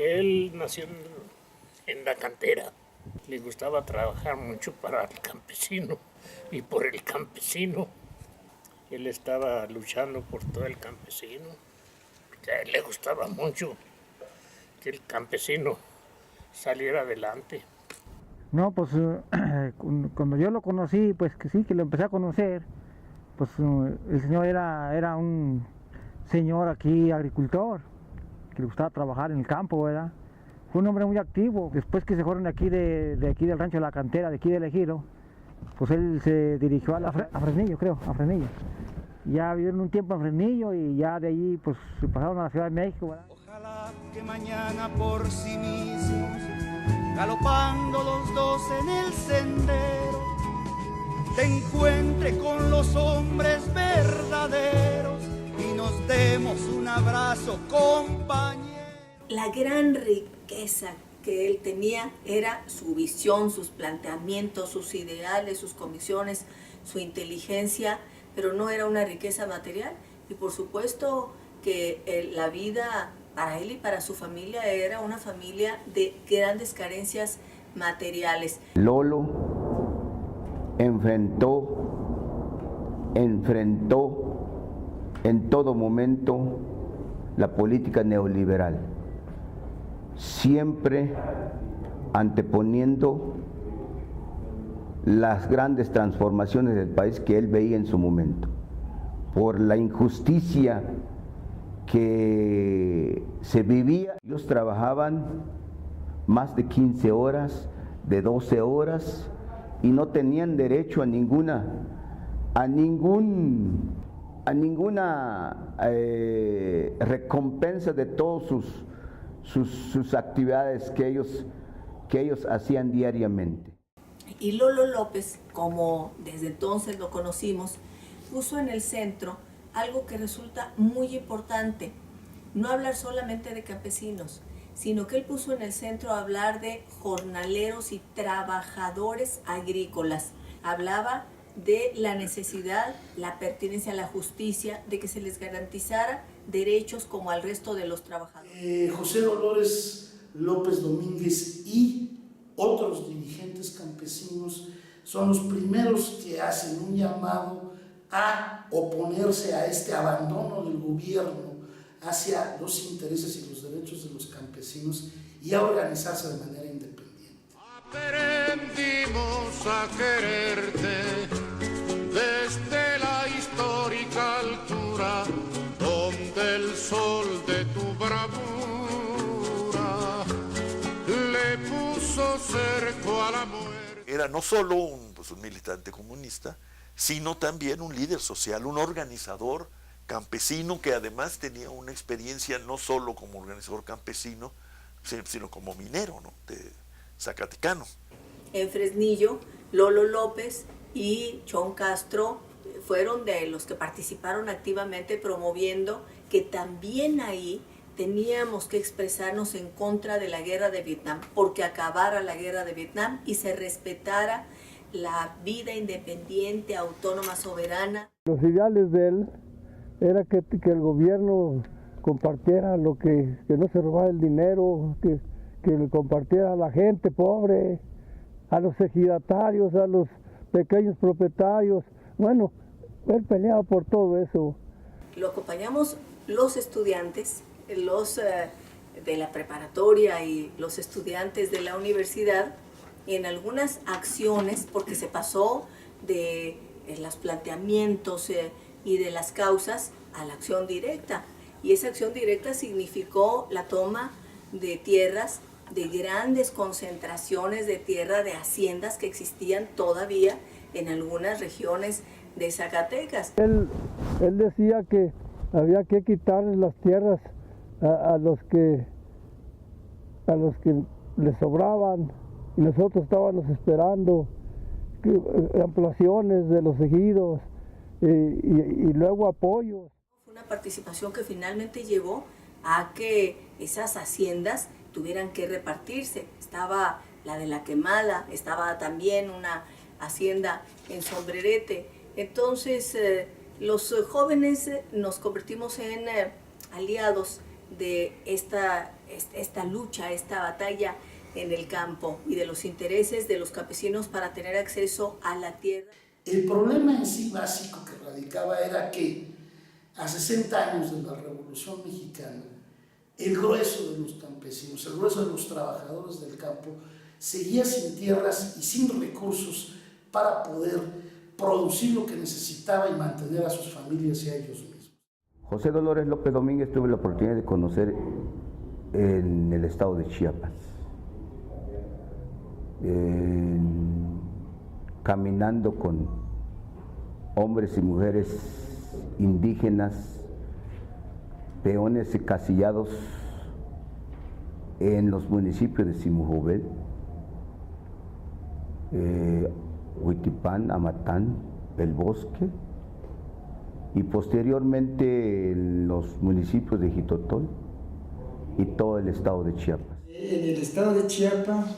Él nació en la cantera. Le gustaba trabajar mucho para el campesino y por el campesino. Él estaba luchando por todo el campesino. A él le gustaba mucho que el campesino saliera adelante. No, pues cuando yo lo conocí, pues que sí, que lo empecé a conocer, pues el señor era un señor aquí agricultor, que le gustaba trabajar en el campo, ¿verdad? Fue un hombre muy activo. Después que se fueron de aquí, de aquí del rancho de la cantera, de aquí del Ejido, pues él se dirigió a Fresnillo, creo, a Fresnillo. Ya vivieron un tiempo en Fresnillo y ya de allí pues se pasaron a la Ciudad de México, ¿verdad? Ojalá que mañana por sí mismos, galopando los dos en el sendero, te encuentre con los hombres verdaderos y nos demos un abrazo, compañero. La gran riqueza que él tenía era su visión, sus planteamientos, sus ideales, sus convicciones, su inteligencia, pero no era una riqueza material. Y por supuesto que la vida para él y para su familia era una familia de grandes carencias materiales. Lolo enfrentó en todo momento la política neoliberal, siempre anteponiendo las grandes transformaciones del país que él veía en su momento, por la injusticia que se vivía. Ellos trabajaban más de 15 horas, de 12 horas, y no tenían derecho a ninguna recompensa de todas sus actividades que ellos hacían diariamente. Y Lolo López, como desde entonces lo conocimos, puso en el centro algo que resulta muy importante, no hablar solamente de campesinos, sino que él puso en el centro hablar de jornaleros y trabajadores agrícolas. Hablaba de la necesidad, la pertinencia a la justicia, de que se les garantizara derechos como al resto de los trabajadores. José Dolores López Domínguez y otros dirigentes campesinos son los primeros que hacen un llamado a oponerse a este abandono del gobierno hacia los intereses y los derechos de los campesinos y a organizarse de manera independiente. Aprendimos a quererte desde la histórica altura donde el sol de tu bravura le puso cerco a la muerte. Era no solo un militante comunista, sino también un líder social, un organizador campesino que además tenía una experiencia no solo como organizador campesino, sino como minero, ¿no?, de zacatecano. En Fresnillo, Lolo López y Chon Castro fueron de los que participaron activamente promoviendo que también ahí teníamos que expresarnos en contra de la guerra de Vietnam, porque acabara la guerra de Vietnam y se respetara la vida independiente, autónoma, soberana. Los ideales de él era que el gobierno compartiera que no se robara el dinero, que le compartiera a la gente pobre, a los ejidatarios, a los pequeños propietarios. Bueno, él peleaba por todo eso. Lo acompañamos los estudiantes, los de la preparatoria y los estudiantes de la universidad en algunas acciones, porque se pasó de los planteamientos y de las causas a la acción directa. Y esa acción directa significó la toma de tierras, de grandes concentraciones de tierra, de haciendas que existían todavía en algunas regiones de Zacatecas. Él decía que había que quitarles las tierras a los que les sobraban, y nosotros estábamos esperando ampliaciones de los ejidos y luego apoyos. Fue una participación que finalmente llevó a que esas haciendas tuvieran que repartirse. Estaba la de La Quemada, estaba también una hacienda en Sombrerete. Entonces los jóvenes nos convertimos en aliados de esta lucha, esta batalla en el campo y de los intereses de los campesinos para tener acceso a la tierra. El problema en sí básico que radicaba era que a 60 años de la Revolución Mexicana, el grueso de los campesinos, el grueso de los trabajadores del campo, seguía sin tierras y sin recursos para poder producir lo que necesitaba y mantener a sus familias y a ellos mismos. José Dolores López Domínguez tuve la oportunidad de conocer en el estado de Chiapas, caminando con hombres y mujeres indígenas, peones encasillados en los municipios de Zimujovel, Huitipán, Amatán, El Bosque, y posteriormente en los municipios de Jitotol y todo el estado de Chiapas. En el estado de Chiapas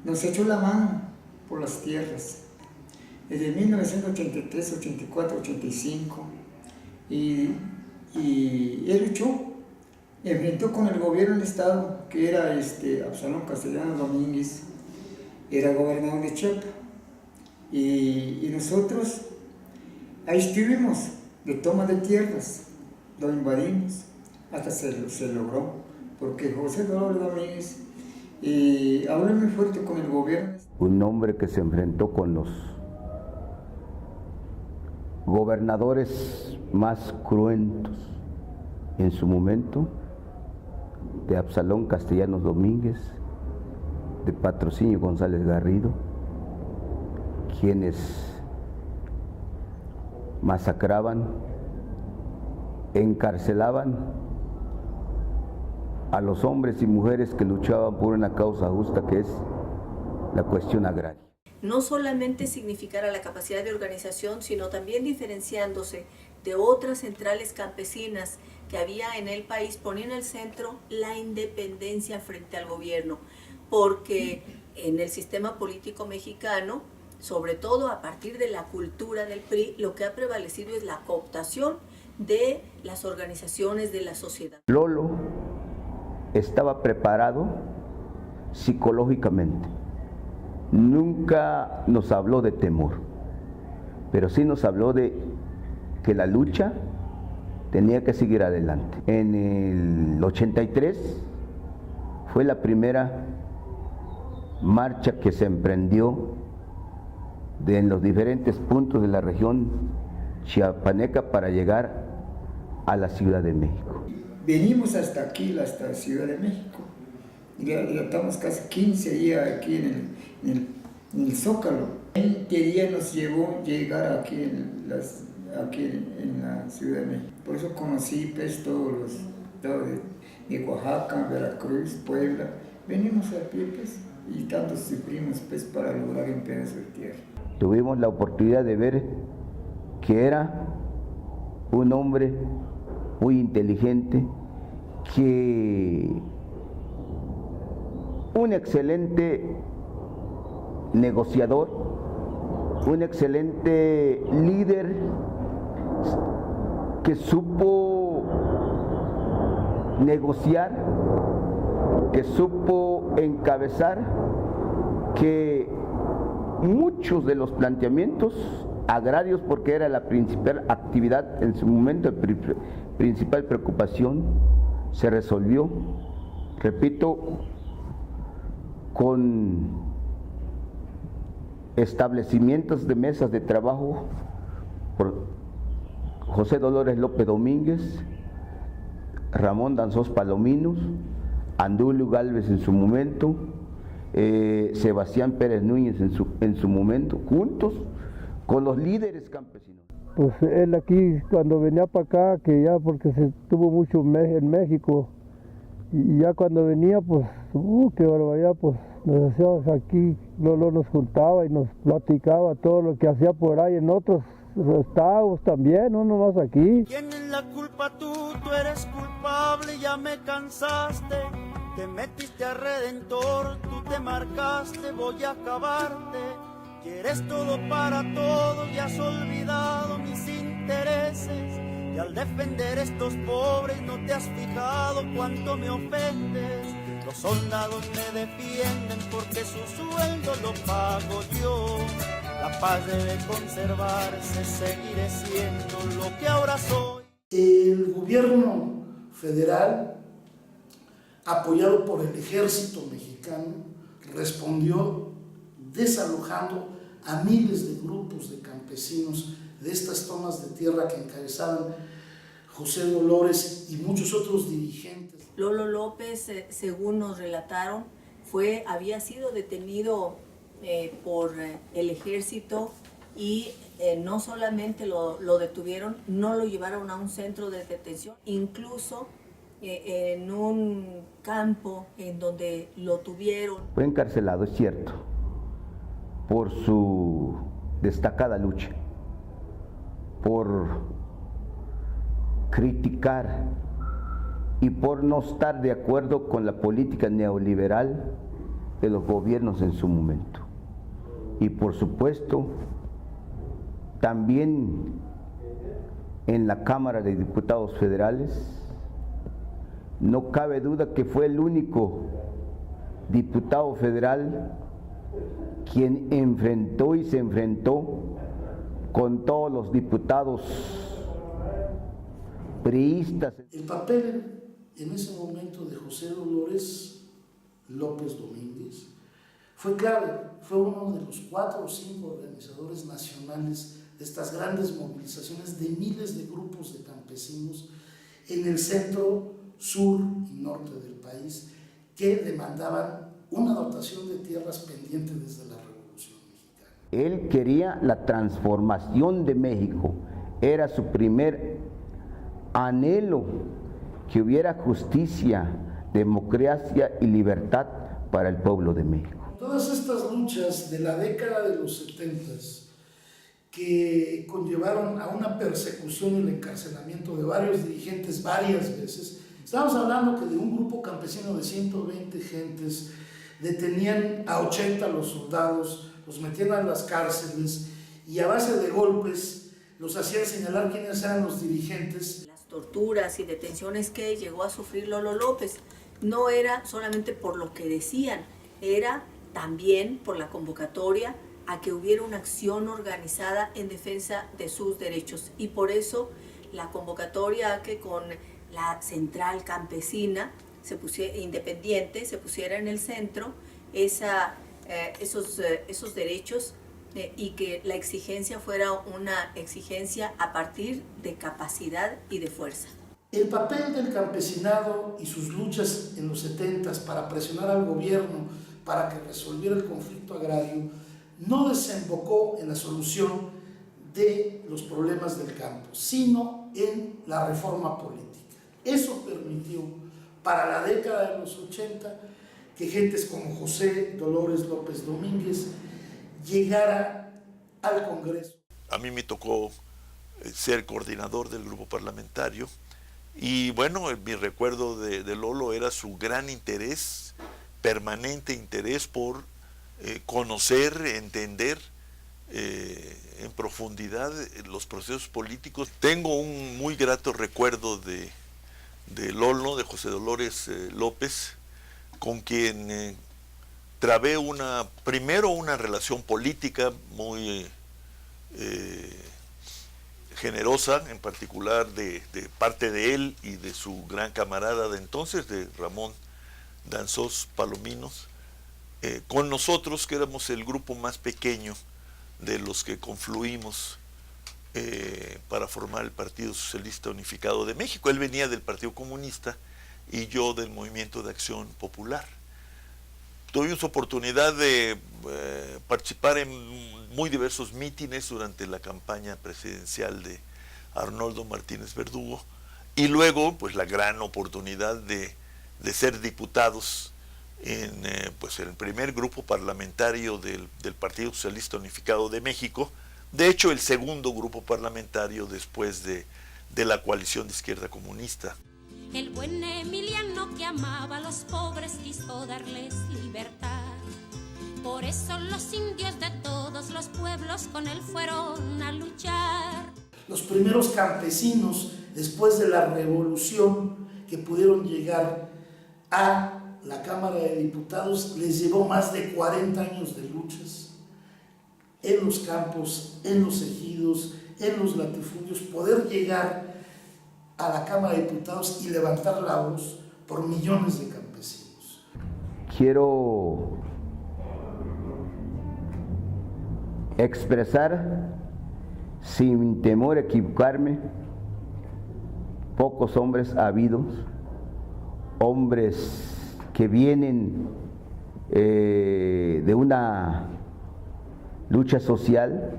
nos echó la mano por las tierras desde 1983, 84, 85 y él luchó, enfrentó con el gobierno del estado, que era Absalón Castellanos Domínguez, era gobernador de Chiapas, y nosotros ahí estuvimos de toma de tierras, lo invadimos, hasta se logró, porque José Dolores Domínguez habló muy fuerte con el gobierno. Un hombre que se enfrentó con los gobernadores más cruentos en su momento, de Absalón Castellanos Domínguez, de Patrocinio González Garrido, quienes masacraban, encarcelaban a los hombres y mujeres que luchaban por una causa justa, que es la cuestión agraria. No solamente significara la capacidad de organización, sino también diferenciándose de otras centrales campesinas que había en el país, ponía en el centro la independencia frente al gobierno, porque en el sistema político mexicano, sobre todo a partir de la cultura del PRI, lo que ha prevalecido es la cooptación de las organizaciones de la sociedad. Lolo estaba preparado psicológicamente. Nunca nos habló de temor, pero sí nos habló de que la lucha tenía que seguir adelante. En el 83 fue la primera marcha que se emprendió en los diferentes puntos de la región chiapaneca para llegar a la Ciudad de México. Venimos hasta aquí, hasta la Ciudad de México. Ya estamos casi 15 días aquí en el Zócalo. 20 días nos llevó llegar aquí en la Ciudad de México. Por eso conocí pues, todos de Oaxaca, Veracruz, Puebla. Venimos a pie pues, y tanto sufrimos pues, para lograr un pedazo de tierra. Tuvimos la oportunidad de ver que era un hombre muy inteligente, que un excelente negociador, un excelente líder que supo negociar, que supo encabezar, que muchos de los planteamientos agrarios, porque era la principal actividad en su momento, principal preocupación, se resolvió, repito, con establecimientos de mesas de trabajo por José Dolores López Domínguez, Ramón Danzós Palominos, Andulio Gálvez en su momento, Sebastián Pérez Núñez en su momento, juntos con los líderes campesinos. Pues él aquí cuando venía para acá, que ya porque se estuvo mucho en México, y ya cuando venía pues, qué barbaridad, pues nos hacíamos aquí, Lolo nos juntaba y nos platicaba todo lo que hacía por ahí en otros estados también, no nomás aquí. Tienes la culpa tú eres culpable, ya me cansaste. Te metiste a Redentor, tú te marcaste, voy a acabarte. Quieres todo para todo y has olvidado mis intereses. Y al defender estos pobres no te has fijado cuánto me ofendes. Los soldados me defienden porque su sueldo lo pago yo. La paz debe conservarse, seguiré siendo lo que ahora soy. El gobierno federal, apoyado por el ejército mexicano, respondió desalojando a miles de grupos de campesinos de estas tomas de tierra que encabezaban José Dolores y muchos otros dirigentes. Lolo López, según nos relataron, había sido detenido por el ejército y no solamente lo detuvieron, no lo llevaron a un centro de detención, incluso en un campo en donde lo tuvieron. Fue encarcelado, es cierto, por su destacada lucha, por criticar y por no estar de acuerdo con la política neoliberal de los gobiernos en su momento. Y por supuesto, también en la Cámara de Diputados Federales, no cabe duda que fue el único diputado federal quien enfrentó y se enfrentó con todos los diputados priistas. El papel en ese momento de José Dolores López Domínguez fue clave, fue uno de los 4 o 5 organizadores nacionales de estas grandes movilizaciones de miles de grupos de campesinos en el centro, sur y norte del país que demandaban una dotación de tierras pendiente desde la Revolución Mexicana. Él quería la transformación de México, era su primer anhelo, que hubiera justicia, democracia y libertad para el pueblo de México. Todas estas luchas de la década de los 70s que conllevaron a una persecución y el encarcelamiento de varios dirigentes varias veces, estamos hablando que de un grupo campesino de 120 gentes detenían a 80 los soldados, los metían a las cárceles y a base de golpes los hacían señalar quiénes eran los dirigentes. Las torturas y detenciones que llegó a sufrir Lolo López no era solamente por lo que decían, era también por la convocatoria a que hubiera una acción organizada en defensa de sus derechos. Y por eso la convocatoria a que con la central campesina independiente se pusiera en el centro esos derechos y que la exigencia fuera una exigencia a partir de capacidad y de fuerza. El papel del campesinado y sus luchas en los 70s para presionar al gobierno para que resolviera el conflicto agrario no desembocó en la solución de los problemas del campo, sino en la reforma política. Eso permitió para la década de los 80 que gentes como José Dolores López Domínguez llegara al Congreso. A mí me tocó ser coordinador del grupo parlamentario y bueno, mi recuerdo de Lolo era su gran interés, permanente interés por conocer, entender en profundidad los procesos políticos. Tengo un muy grato recuerdo de Lolo, de José Dolores López, con quien trabé primero una relación política muy generosa, en particular de parte de él y de su gran camarada de entonces, de Ramón Danzós Palominos, con nosotros, que éramos el grupo más pequeño de los que confluimos para formar el Partido Socialista Unificado de México. Él venía del Partido Comunista y yo del Movimiento de Acción Popular. Tuvimos oportunidad de participar en muy diversos mítines durante la campaña presidencial de Arnoldo Martínez Verdugo y luego pues la gran oportunidad de ser diputados en el primer grupo parlamentario del Partido Socialista Unificado de México, de hecho el segundo grupo parlamentario después de la coalición de izquierda comunista. El buen Emiliano, que amaba a los pobres, quiso darles libertad. Por eso los indios de todos los pueblos con él fueron a luchar. Los primeros campesinos después de la revolución, que pudieron llegar a la Cámara de Diputados, les llevó más de 40 años de luchas en los campos, en los ejidos, en los latifundios, poder llegar a la Cámara de Diputados y levantar la voz por millones de campesinos. Quiero expresar, sin temor a equivocarme, pocos hombres habidos, hombres que vienen de una lucha social,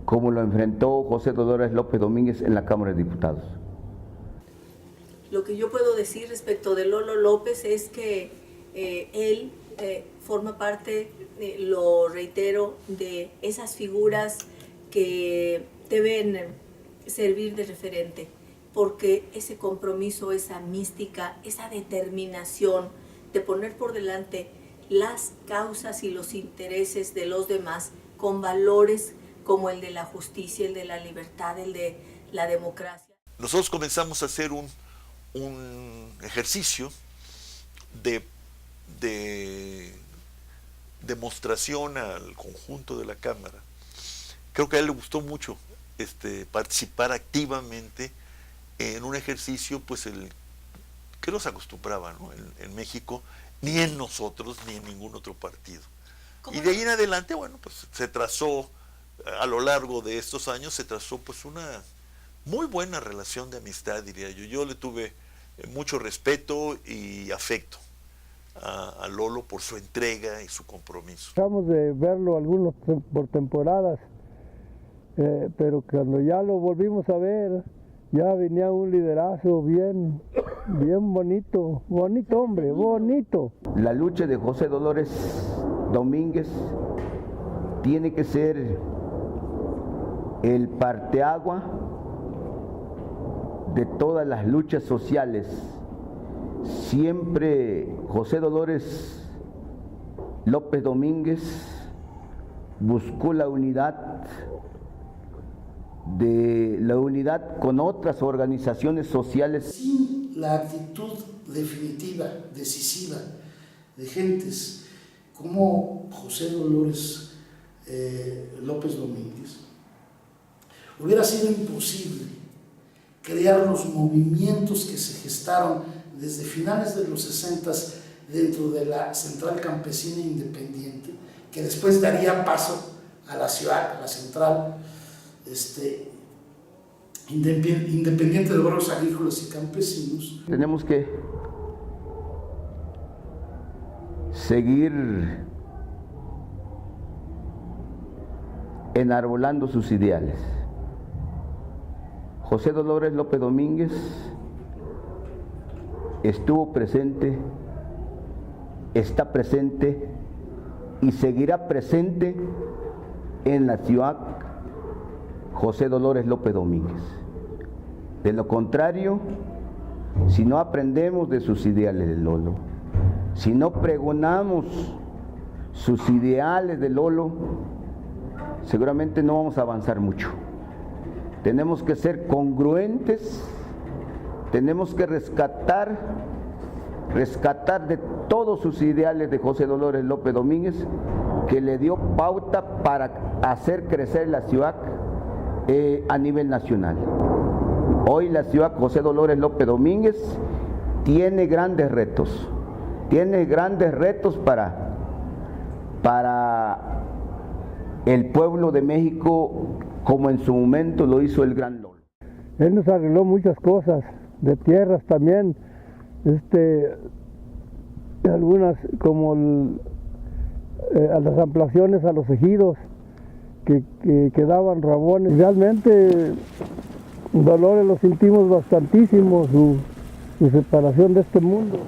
como lo enfrentó José Dolores López Domínguez en la Cámara de Diputados. Lo que yo puedo decir respecto de Lolo López es que él forma parte, lo reitero, de esas figuras que deben servir de referente, porque ese compromiso, esa mística, esa determinación de poner por delante las causas y los intereses de los demás con valores como el de la justicia, el de la libertad, el de la democracia. Nosotros comenzamos a hacer un ejercicio de demostración al conjunto de la Cámara. Creo que a él le gustó mucho participar activamente en un ejercicio, pues que no se acostumbraba, ¿no? en México, ni en nosotros, ni en ningún otro partido. Y de ahí en adelante, bueno, pues se trazó, a lo largo de estos años, se trazó pues una muy buena relación de amistad, diría yo. Yo le tuve mucho respeto y afecto a Lolo por su entrega y su compromiso. Dejamos de verlo algunos por temporadas, pero cuando ya lo volvimos a ver, ya venía un liderazgo bien bonito, bonito hombre, bonito. La lucha de José Dolores Domínguez tiene que ser el parteagua de todas las luchas sociales. Siempre José Dolores López Domínguez buscó la unidad con otras organizaciones sociales. Sin la actitud definitiva, decisiva de gentes como José Dolores López Domínguez, hubiera sido imposible crear los movimientos que se gestaron desde finales de los 60 dentro de la Central Campesina Independiente, que después daría paso a la ciudad, a la Central Independiente de Obreros Agrícolas y Campesinos. Tenemos que seguir enarbolando sus ideales. José Dolores López Domínguez estuvo presente, está presente y seguirá presente en la ciudad José Dolores López Domínguez. De lo contrario, si no aprendemos de sus ideales de Lolo, si no pregonamos sus ideales de Lolo, seguramente no vamos a avanzar mucho. Tenemos que ser congruentes, tenemos que rescatar de todos sus ideales de José Dolores López Domínguez, que le dio pauta para hacer crecer la ciudad a nivel nacional. Hoy la ciudad José Dolores López Domínguez tiene grandes retos para el pueblo de México, como en su momento lo hizo el gran Lolo. Él nos arregló muchas cosas, de tierras también, algunas como a las ampliaciones a los ejidos que daban rabones. Realmente Dolores lo sentimos bastantísimo, su separación de este mundo.